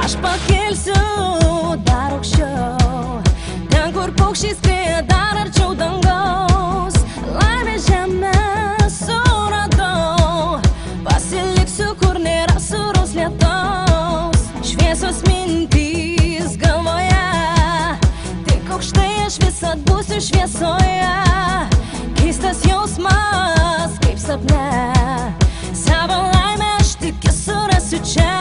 Aš pakelsiu dar aukščiau, ten kur paukščiai skrieja dar arčiau dangaus. Laimės žemę suradau, pasiliksiu kur nėra sūraus lietaus. Šviesos mintys galvoje, tik aukštai aš visad būsiu šviesoje. Keistas jausmas kaip sapne, savo laimę aš tik surasiu čia.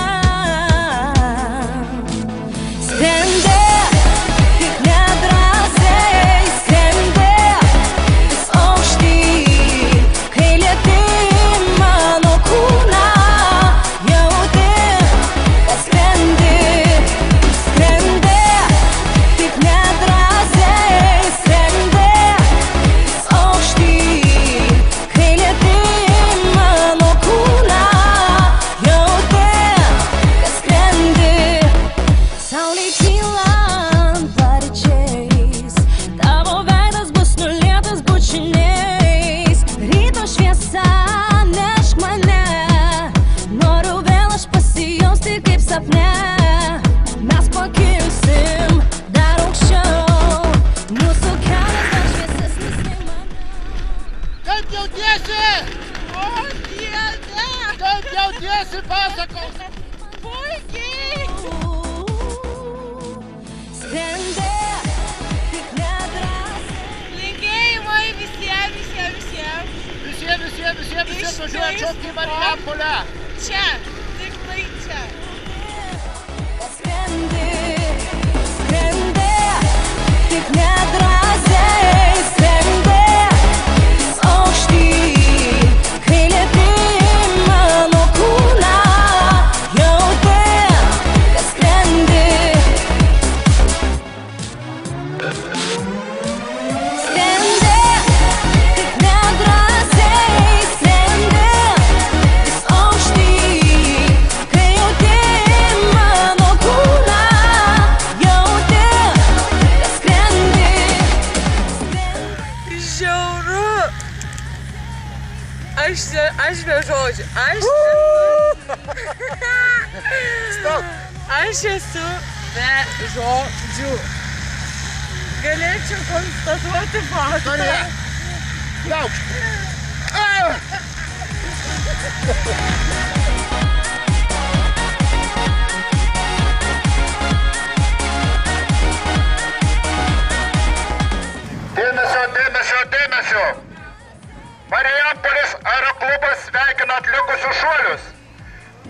Mes pakilsim dar aukščiau, mūsų kelias dar šviesesnis nei mano. Kaip jautiesi? O, Dieve! Kaip jautiesi, pasakos? Puikiai! Skrendi, tik nedrąsiai. Linkėjimai visiems. Visiems važiuojam šokti į Marijampolę. Čia, tikrai čia. Skrendi, tik nedrąsiai. Skrendi, aukštyn, kai lieti mano kūną. Jauti, kad skrendi. Skrendi, tik nedrąsiai. Skrendi, aukštyn, kai jauti mano kūną. Jauti, kad skrendi. Žiauru. Aš be žodžių. Stop! Aš esu be žodžių. Galėčiau konstatuoti faktą. Liaukšt! Dėmesio! Marijampolės aeroklubas sveikina atlikusius šuolius.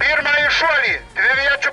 Pirmąjį šuolį dviviečių